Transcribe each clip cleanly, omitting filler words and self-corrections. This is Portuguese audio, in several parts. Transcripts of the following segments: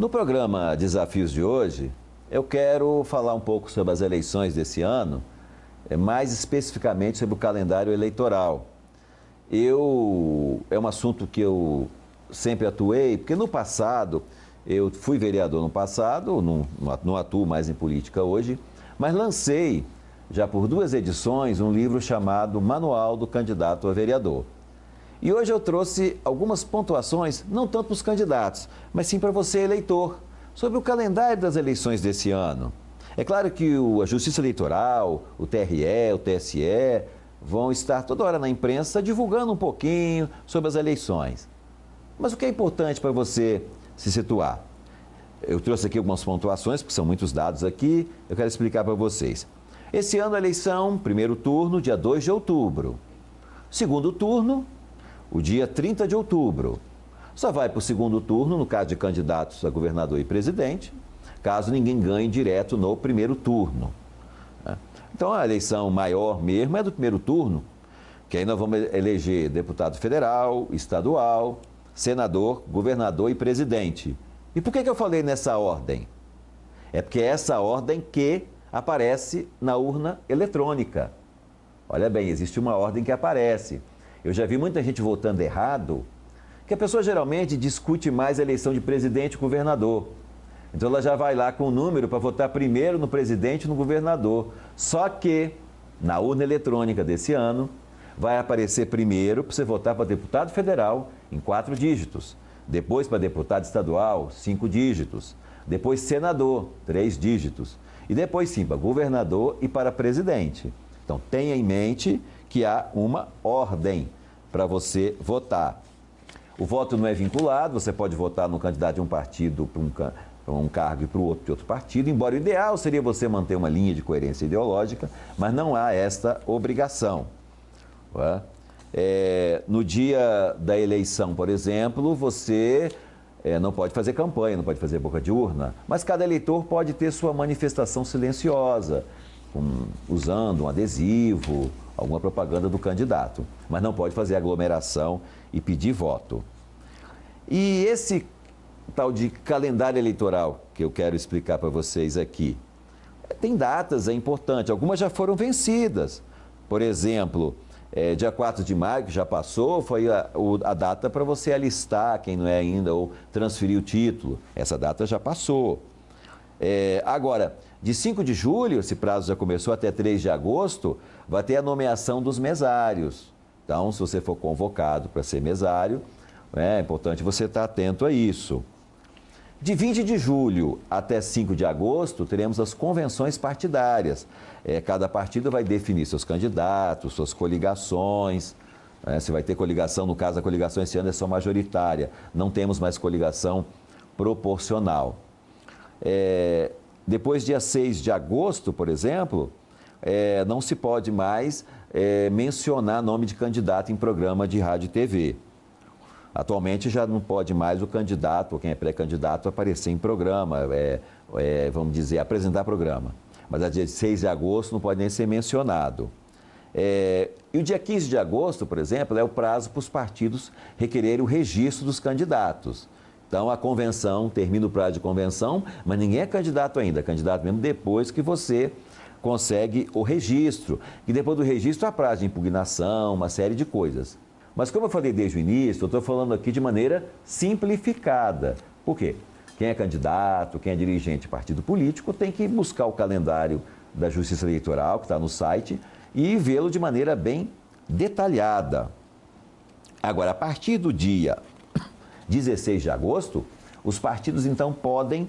No programa Desafios de hoje, eu quero falar um pouco sobre as eleições desse ano, mais especificamente sobre o calendário eleitoral. É um assunto que eu sempre atuei, porque no passado, eu fui vereador no passado, não atuo mais em política hoje, mas lancei, já por 2 edições, um livro chamado Manual do Candidato a Vereador. E hoje eu trouxe algumas pontuações, não tanto para os candidatos, mas sim para você, eleitor, sobre o calendário das eleições desse ano. É claro que a Justiça Eleitoral, o TRE, o TSE, vão estar toda hora na imprensa divulgando um pouquinho sobre as eleições. Mas o que é importante para você se situar? Eu trouxe aqui algumas pontuações, porque são muitos dados aqui, eu quero explicar para vocês. Esse ano a eleição, primeiro turno, dia 2 de outubro. Segundo turno, o dia 30 de outubro. Só vai para o segundo turno, no caso de candidatos a governador e presidente, caso ninguém ganhe direto no primeiro turno. Então a eleição maior mesmo é do primeiro turno, que aí nós vamos eleger deputado federal, estadual, senador, governador e presidente. E por que eu falei nessa ordem? É porque é essa ordem que aparece na urna eletrônica. Olha bem, existe uma ordem que aparece. Eu já vi muita gente votando errado, que a pessoa geralmente discute mais a eleição de presidente e governador. Então ela já vai lá com o número para votar primeiro no presidente e no governador. Só que na urna eletrônica desse ano, vai aparecer primeiro para você votar para deputado federal em 4 dígitos, depois para deputado estadual, 5 dígitos, depois senador, 3 dígitos, e depois sim para governador e para presidente. Então tenha em mente que há uma ordem para você votar. O voto não é vinculado, você pode votar no candidato de um partido para um cargo e para o outro de outro partido, embora o ideal seria você manter uma linha de coerência ideológica, mas não há esta obrigação. No dia da eleição, por exemplo, você não pode fazer campanha, não pode fazer boca de urna, mas cada eleitor pode ter sua manifestação silenciosa, usando um adesivo, alguma propaganda do candidato, mas não pode fazer aglomeração e pedir voto. E esse tal de calendário eleitoral que eu quero explicar para vocês aqui, tem datas, é importante, algumas já foram vencidas. Por exemplo, dia 4 de maio, que já passou, foi a data para você alistar, quem não é ainda, ou transferir o título. Essa data já passou. Agora, de 5 de julho, esse prazo já começou, até 3 de agosto, vai ter a nomeação dos mesários. Então, se você for convocado para ser mesário, é importante você estar atento a isso. De 20 de julho até 5 de agosto, teremos as convenções partidárias. Cada partido vai definir seus candidatos, suas coligações. Se vai ter coligação, no caso, a coligação esse ano é só majoritária. Não temos mais coligação proporcional. Depois, dia 6 de agosto, por exemplo, não se pode mais mencionar nome de candidato em programa de rádio e TV. Atualmente já não pode mais o candidato, ou quem é pré-candidato, aparecer em programa, vamos dizer, apresentar programa. Mas a dia 6 de agosto não pode nem ser mencionado. E o dia 15 de agosto, por exemplo, é o prazo para os partidos requererem o registro dos candidatos. Então a convenção, termina o prazo de convenção, mas ninguém é candidato ainda, é candidato mesmo depois que você consegue o registro. E depois do registro há prazo de impugnação, uma série de coisas. Mas como eu falei desde o início, eu estou falando aqui de maneira simplificada. Por quê? Quem é candidato, quem é dirigente de partido político tem que buscar o calendário da Justiça Eleitoral, que está no site, e vê-lo de maneira bem detalhada. Agora, a partir do dia 16 de agosto, os partidos então podem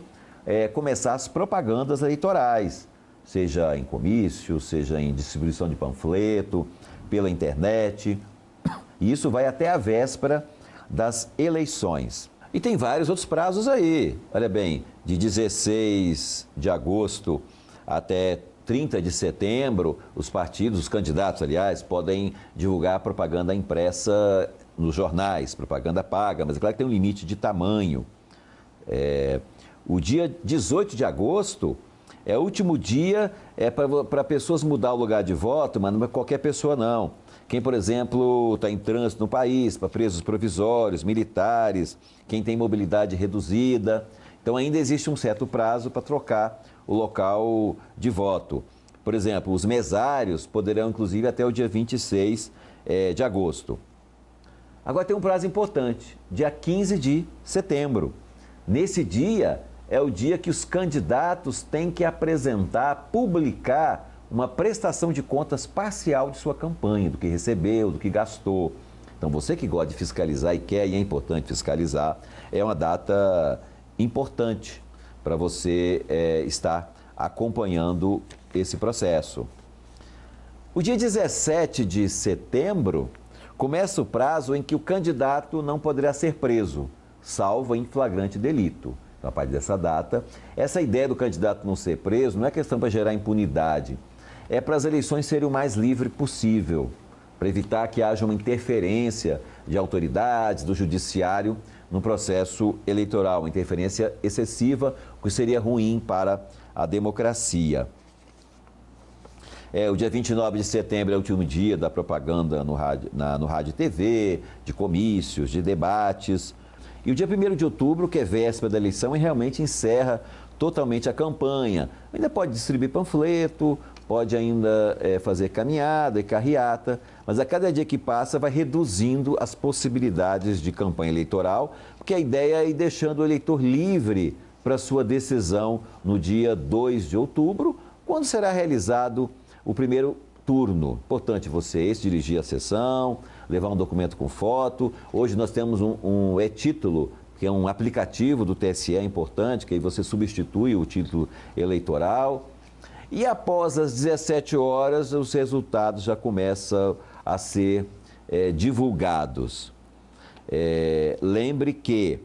começar as propagandas eleitorais, seja em comício, seja em distribuição de panfleto, pela internet. E isso vai até a véspera das eleições. E tem vários outros prazos aí. Olha bem, de 16 de agosto até 30 de setembro, os partidos, os candidatos, aliás, podem divulgar propaganda impressa nos jornais, propaganda paga, mas é claro que tem um limite de tamanho. O dia 18 de agosto é o último dia para pessoas mudar o lugar de voto, mas não é qualquer pessoa não. Quem, por exemplo, está em trânsito no país, para presos provisórios, militares, quem tem mobilidade reduzida. Então ainda existe um certo prazo para trocar o local de voto. Por exemplo, os mesários poderão, inclusive, até o dia 26 de agosto. Agora tem um prazo importante, dia 15 de setembro. Nesse dia é o dia que os candidatos têm que apresentar, publicar uma prestação de contas parcial de sua campanha, do que recebeu, do que gastou. Então você que gosta de fiscalizar e quer, e é importante fiscalizar, é uma data importante para você estar acompanhando esse processo. O dia 17 de setembro começa o prazo em que o candidato não poderá ser preso, salvo em flagrante delito. Então, a partir dessa data, essa ideia do candidato não ser preso não é questão para gerar impunidade, é para as eleições serem o mais livre possível, para evitar que haja uma interferência de autoridades, do judiciário, no processo eleitoral, uma interferência excessiva, o que seria ruim para a democracia. O dia 29 de setembro é o último dia da propaganda no rádio e TV, de comícios, de debates. E o dia 1º de outubro, que é véspera da eleição, e realmente encerra totalmente a campanha. Ainda pode distribuir panfleto, pode ainda fazer caminhada e carreata, mas a cada dia que passa vai reduzindo as possibilidades de campanha eleitoral, porque a ideia é ir deixando o eleitor livre para sua decisão no dia 2 de outubro, quando será realizado o primeiro turno. Importante você dirigir a sessão, levar um documento com foto. Hoje nós temos um e-título, que é um aplicativo do TSE importante, que aí você substitui o título eleitoral. E após as 17 horas, os resultados já começam a ser divulgados. Lembre que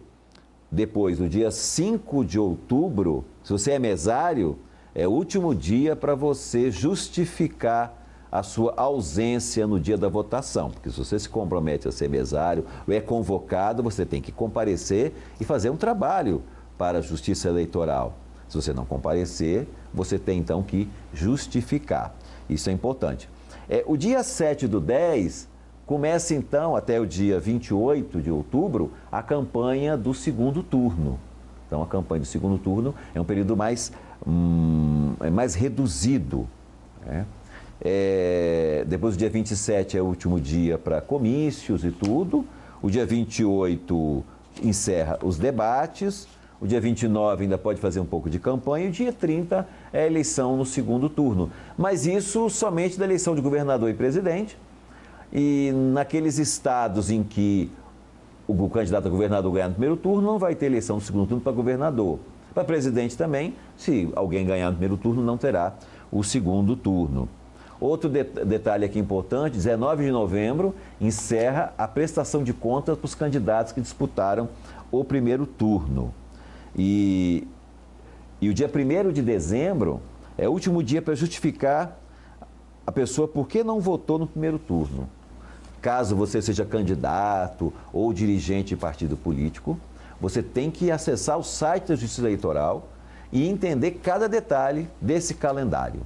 depois, no dia 5 de outubro, se você é mesário, é o último dia para você justificar a sua ausência no dia da votação. Porque se você se compromete a ser mesário ou é convocado, você tem que comparecer e fazer um trabalho para a Justiça Eleitoral. Se você não comparecer, você tem então que justificar. Isso é importante. O dia 7/10 começa então, até o dia 28 de outubro, a campanha do segundo turno. Então, a campanha do segundo turno é um período mais reduzido, né? Depois do dia 27 é o último dia para comícios e tudo. O dia 28 encerra os debates. O dia 29 ainda pode fazer um pouco de campanha. E o dia 30 é a eleição no segundo turno. Mas isso somente da eleição de governador e presidente. E naqueles estados em que o candidato a governador ganhar no primeiro turno, não vai ter eleição no segundo turno para governador. Para presidente também, se alguém ganhar no primeiro turno, não terá o segundo turno. Outro detalhe aqui importante, 19 de novembro, encerra a prestação de contas para os candidatos que disputaram o primeiro turno. E o dia 1º de dezembro é o último dia para justificar a pessoa por que não votou no primeiro turno. Caso você seja candidato ou dirigente de partido político, você tem que acessar o site da Justiça Eleitoral e entender cada detalhe desse calendário.